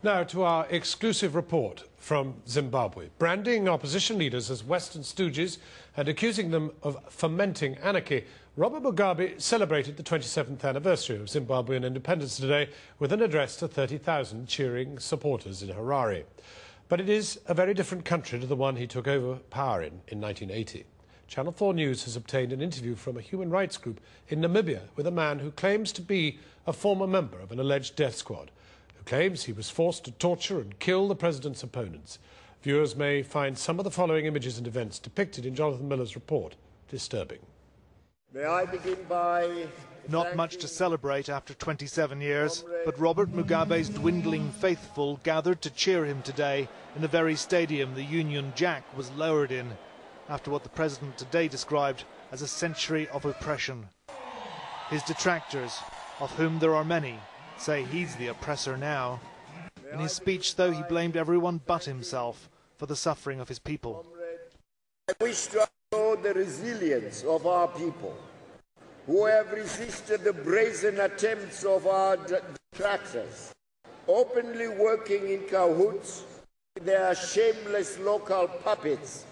Now to our exclusive report from Zimbabwe. Branding opposition leaders as Western stooges and accusing them of fomenting anarchy, Robert Mugabe celebrated the 27th anniversary of Zimbabwean independence today with an address to 30,000 cheering supporters in Harare. But it is a very different country to the one he took over power in 1980. Channel 4 News has obtained an interview from a human rights group in Namibia with a man who claims to be a former member of an alleged death squad, who claims he was forced to torture and kill the president's opponents. Viewers may find some of the following images and events depicted in Jonathan Miller's report disturbing. May I begin by... Not much to celebrate after 27 years, but Robert Mugabe's dwindling faithful gathered to cheer him today in the very stadium the Union Jack was lowered in, after what the president today described as a century of oppression. His detractors, of whom there are many, say he's the oppressor now. In his speech, though, he blamed everyone but himself for the suffering of his people. I wish to show the resilience of our people, who have resisted the brazen attempts of our detractors, openly working in cahoots with their shameless local puppets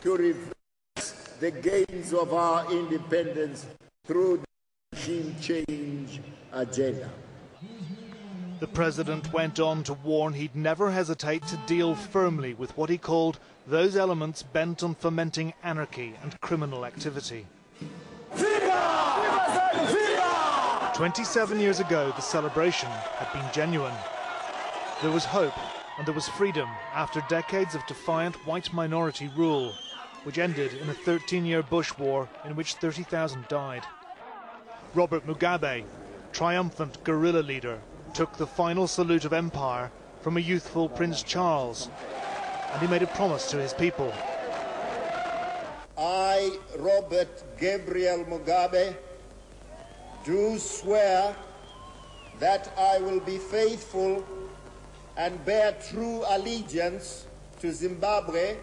to reverse the gains of our independence through the regime change agenda. The president went on to warn he'd never hesitate to deal firmly with what he called those elements bent on fomenting anarchy and criminal activity. 27 years ago, the celebration had been genuine. There was hope and there was freedom after decades of defiant white minority rule, which ended in a 13-year bush war in which 30,000 died. Robert Mugabe, triumphant guerrilla leader, took the final salute of empire from a youthful Prince Charles, and he made a promise to his people. I, Robert Gabriel Mugabe, do swear that I will be faithful and bear true allegiance to Zimbabwe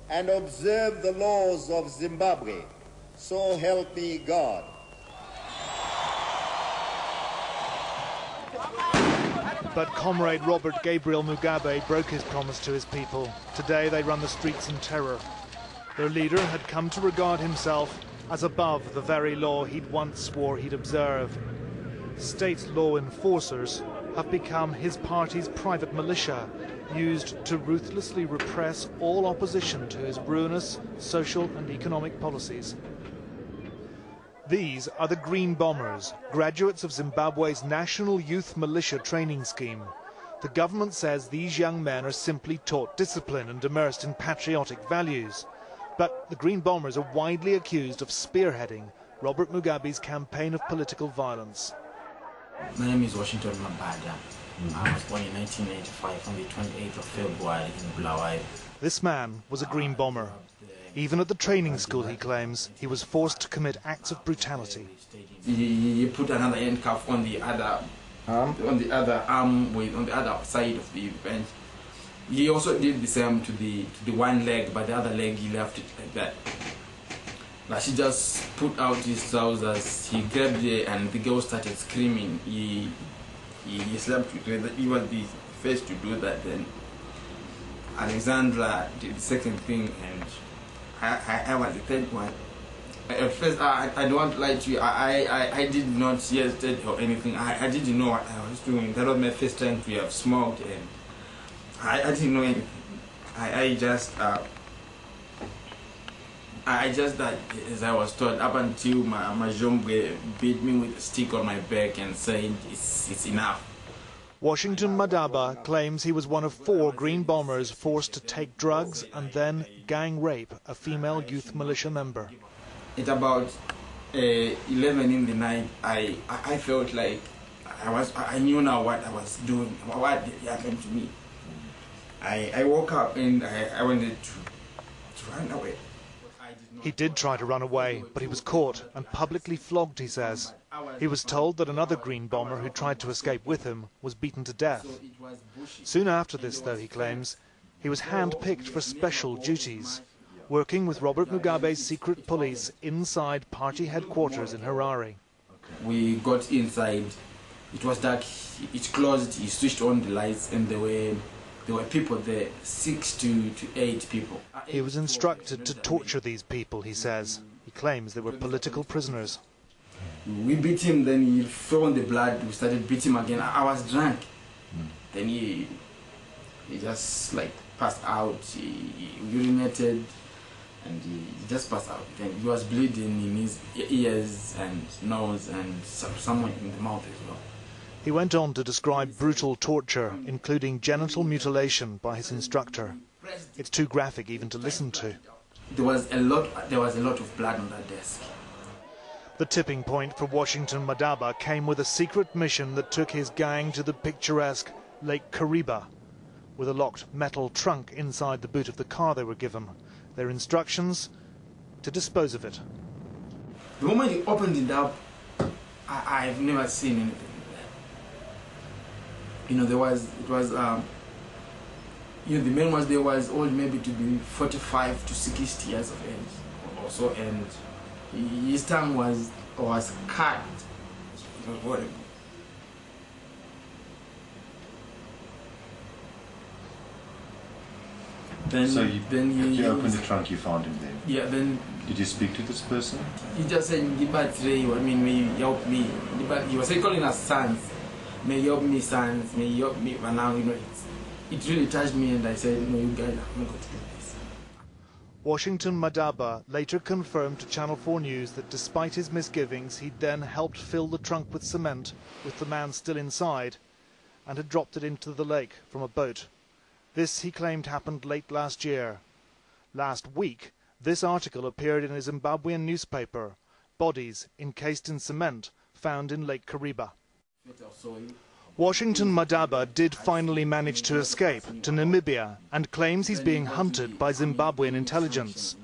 and observe the laws of Zimbabwe. So help me God. But comrade Robert Gabriel Mugabe broke his promise to his people. Today they run the streets in terror. Their leader had come to regard himself as above the very law he'd once swore he'd observe. State law enforcers have become his party's private militia, used to ruthlessly repress all opposition to his ruinous social and economic policies. These are the Green Bombers, graduates of Zimbabwe's National Youth Militia Training Scheme. The government says these young men are simply taught discipline and immersed in patriotic values. But the Green Bombers are widely accused of spearheading Robert Mugabe's campaign of political violence. My name is Washington Mabada. I was born in 1985 on the 28th of February in Bulawayo. This man was a Green Bomber. Even at the training school, he claims, he was forced to commit acts of brutality. He put another handcuff on the other arm, on the other side of the bench. He also did the same to the one leg, but the other leg he left it like that. Like he just put out his trousers, he grabbed it, and the girl started screaming. He slept with her. He was the first to do that. Then Alexandra did the second thing, and I was the third one. At first, I don't lie to you. I did not hesitate or anything. I didn't know what I was doing. That was my first time to have smoked, and I didn't know anything. I just as I was taught, up until my jombe beat me with a stick on my back and said it's enough. Washington Madaba claims he was one of 4 Green Bombers forced to take drugs and then gang rape a female youth militia member. At about 11 in the night, I felt like I knew now what I was doing, what happened to me. I woke up and I wanted to run away. He did try to run away, but he was caught and publicly flogged, he says. He was told that another Green Bomber who tried to escape with him was beaten to death. Soon after this, though, he claims, he was hand-picked for special duties, working with Robert Mugabe's secret police inside party headquarters in Harare. We got inside It was dark, it closed, he switched on the lights, and there were people there, 6 to 8 people. He was instructed to torture these people, he says. He claims they were political prisoners. We beat him, then he fell on the blood, we started beating him again. I was drunk. Then he just like passed out, he urinated, and he just passed out. Then he was bleeding in his ears and nose and somewhere in the mouth as well. He went on to describe brutal torture, including genital mutilation by his instructor. It's too graphic even to listen to. There was a lot of blood on that desk. The tipping point for Washington Madaba came with a secret mission that took his gang to the picturesque Lake Kariba, with a locked metal trunk inside the boot of the car they were given. Their instructions to dispose of it. The moment he opened it up, I've never seen anything. You know, the man was there was old, maybe to be 45 to 60 years of age or so, and his tongue was cut. It was horrible. Then you opened the trunk, you found him there. Yeah, then. Did you speak to this person? He just said, may you help me. He was calling us sons. May you help me, sons. May you help me. But now, you know, it really touched me, and I said, no, you guys, I'm not going to do this. Washington Madaba later confirmed to Channel 4 News that despite his misgivings, he'd then helped fill the trunk with cement, with the man still inside, and had dropped it into the lake from a boat. This, he claimed, happened late last year. Last week, this article appeared in a Zimbabwean newspaper. Bodies encased in cement found in Lake Kariba. Washington Madaba did finally manage to escape to Namibia and claims he's being hunted by Zimbabwean intelligence.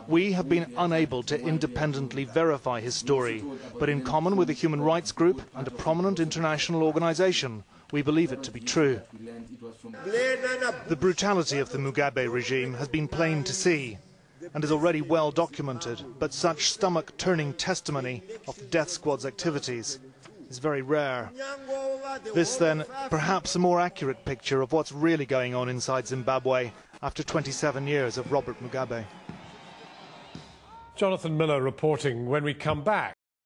We have been unable to independently verify his story, but in common with a human rights group and a prominent international organization, we believe it to be true. The brutality of the Mugabe regime has been plain to see and is already well documented, but such stomach-turning testimony of the death squad's activities is very rare. This, then, perhaps a more accurate picture of what's really going on inside Zimbabwe after 27 years of Robert Mugabe. Jonathan Miller reporting when we come back.